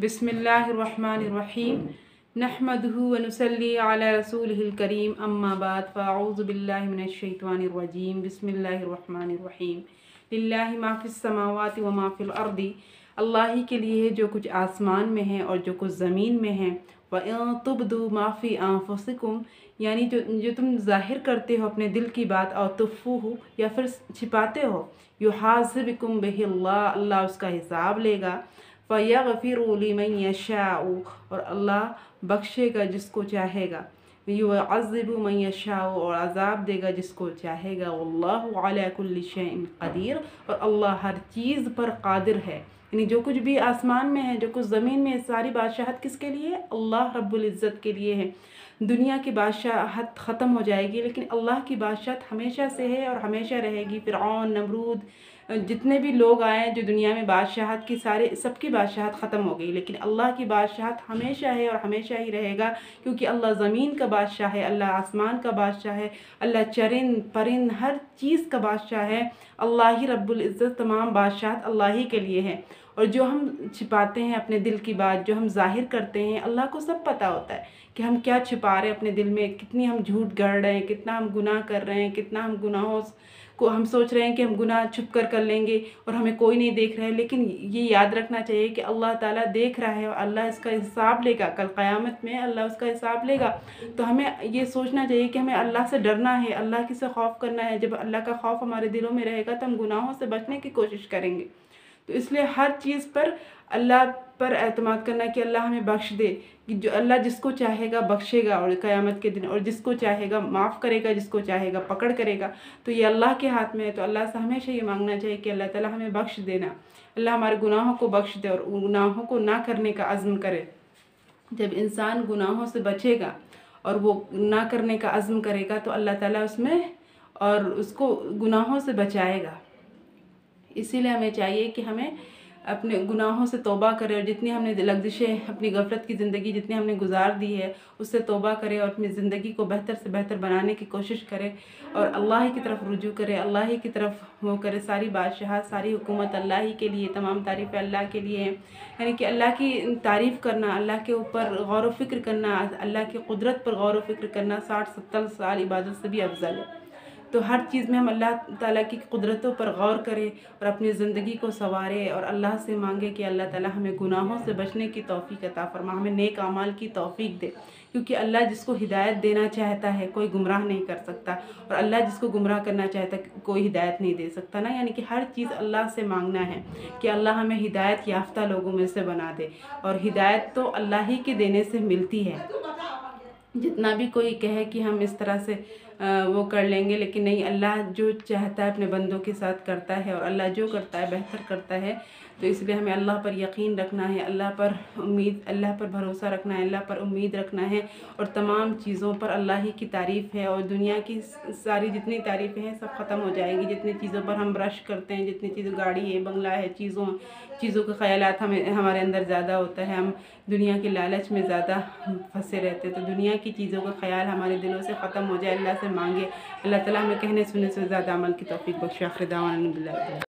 बिस्मिल्लाहिर्रहमानिर्रहीम नहमदुहु व नुसल्ली अला रसूलिहिल करीम अम्मा बाद फ़अऊज़ु बिल्लाहि मिनश्शैतानिर्रजीम बिस्मिल्लाहिर्रहमानिर्रहीम लिल्लाहि मा फ़िस समावाति व मा फ़िल अर्दी। अल्लाह ही के लिए है जो कुछ आसमान में है और जो कुछ ज़मीन में है। व इन तुब्दू मा फ़ी अनफुसिकुम, यानी जो तुम ज़ाहिर करते हो अपने दिल की बात, और तुफ़्फ़ूहु या फिर छिपाते हो, युहासिबकुम बिहिल्लाह, अल्लाह उसका हिसाब लेगा। फ़यग़फ़िरु लिमन यशाउ, और अल्लाह बख्शेगा जिसको चाहेगा। युअज़्ज़िबु मन यशाउ, और अज़ाब देगा जिसको चाहेगा। वल्लाहु अला कुल्लि शैइन क़दीर, और अल्लाह हर चीज़ पर क़ादिर है। यानी जो कुछ भी आसमान में है, जो कुछ ज़मीन में है, सारी बादशाहत किसके लिए है? अल्लाह रब्बुल इज़्ज़त के लिए है। दुनिया की बादशाहत ख़त्म हो जाएगी, लेकिन अल्लाह की बादशाहत हमेशा से है और हमेशा रहेगी। फ़िरऔन, नमरूद, जितने भी लोग आए जो दुनिया में बादशाहत की, सारे सबकी बादशाहत ख़त्म हो गई, लेकिन अल्लाह की बादशाहत हमेशा है और हमेशा ही रहेगा। क्योंकि अल्लाह ज़मीन का बादशाह है, अल्लाह आसमान का बादशाह है, अल्लाह चरिंद परिंद हर चीज़ का बादशाह है। अल्लाह ही रब्बुल इज़्ज़त, तमाम बादशाहत अल्लाह ही के लिए है। और जो हम छिपाते हैं अपने दिल की बात, जो हम ज़ाहिर करते हैं, अल्लाह को सब पता होता है कि हम क्या छिपा रहे हैं अपने दिल में, कितनी हम झूठ गढ़ रहे हैं, कितना हम गुनाह कर रहे हैं, कितना हम गुनाहों को हम सोच रहे हैं कि हम गुनाह छुप कर लेंगे और हमें कोई नहीं देख रहा है। लेकिन ये याद रखना चाहिए कि अल्लाह ताला देख रहा है और अल्लाह इसका हिसाब लेगा। कल क़यामत में अल्लाह उसका हिसाब लेगा। तो हमें ये सोचना चाहिए कि हमें अल्लाह से डरना है, अल्लाह की से खौफ करना है। जब अल्लाह का खौफ हमारे दिलों में रहेगा तो हम गुनाहों से बचने की कोशिश करेंगे। तो इसलिए हर चीज़ पर अल्लाह पर एतमाद करना कि अल्लाह हमें बख्श दे, कि जो अल्लाह जिसको चाहेगा बख्शेगा और क़यामत के दिन, और जिसको चाहेगा माफ़ करेगा, जिसको चाहेगा पकड़ करेगा। तो ये अल्लाह के हाथ में है। तो अल्लाह से हमेशा ये मांगना चाहिए कि अल्लाह ताला हमें बख्श देना, अल्लाह हमारे गुनाहों को बख्श दे और गुनाहों को ना करने का अज़्म करे। जब इंसान गुनाहों से बचेगा और वो ना करने का अज़्म करेगा तो अल्लाह ताला उसमें और उसको गुनाहों से बचाएगा। इसीलिए हमें चाहिए कि हमें अपने गुनाहों से तौबा करें, और जितनी हमने लग़ज़िशें अपनी गफलत की ज़िंदगी जितनी हमने गुजार दी है उससे तौबा करें और अपनी ज़िंदगी को बेहतर से बेहतर बनाने की कोशिश करें और अल्लाह ही की तरफ रुजू करें, अल्लाह ही की तरफ वो करें। सारी बादशाहत, सारी हुकूमत अल्लाह ही के लिए, तमाम तारीफ़ें अल्लाह के लिए हैं। यानी कि अल्लाह की तारीफ़ करना, अल्लाह के ऊपर गौर व फ़िक्र करना, अल्लाह की कुदरत पर गौर व फ़िक्र करना 60-70 साल इबादत से भी अफजल है। तो हर चीज़ में हम अल्लाह ताला की कुदरतों पर गौर करें और अपनी ज़िंदगी को संवारें और अल्लाह से मांगे कि अल्लाह ताला हमें गुनाहों से बचने की तौफ़ीक अता फरमा, हमें नेक अमाल की तौफ़ीक दे। क्योंकि अल्लाह जिसको हिदायत देना चाहता है कोई गुमराह नहीं कर सकता, और अल्लाह जिसको गुमराह करना चाहता है कोई हिदायत नहीं दे सकता ना। यानी कि हर चीज़ अल्लाह से मांगना है कि अल्लाह हमें हिदायत याफ्ता लोगों में से बना दे, और हिदायत तो अल्लाह ही के देने से मिलती है। जितना भी कोई कहे कि हम इस तरह से वो कर लेंगे, लेकिन नहीं, अल्लाह जो चाहता है अपने बंदों के साथ करता है, और अल्लाह जो करता है बेहतर करता है। तो इसलिए हमें अल्लाह पर यकीन रखना है, अल्लाह पर उम्मीद, अल्लाह पर भरोसा रखना है, अल्लाह पर उम्मीद रखना है, और तमाम चीज़ों पर अल्लाह ही की तारीफ़ है। और दुनिया की सारी जितनी तारीफ़ें हैं सब ख़त्म हो जाएंगी। जितनी चीज़ों पर हम रश करते हैं, जितनी चीज़ों, गाड़ी है, बंगला है, चीज़ों के ख़यालात हमारे अंदर ज़्यादा होता है, हम दुनिया के लालच में ज़्यादा फंसे रहते हैं। तो दुनिया की चीज़ों का ख़याल हमारे दिलों से ख़त्म हो जाए, अल्लाह से मांगे। अल्लाह ताला हमें कहने सुनने से ज़्यादा अमल की तौफ़ीक बख्शे। आखिर दावाना।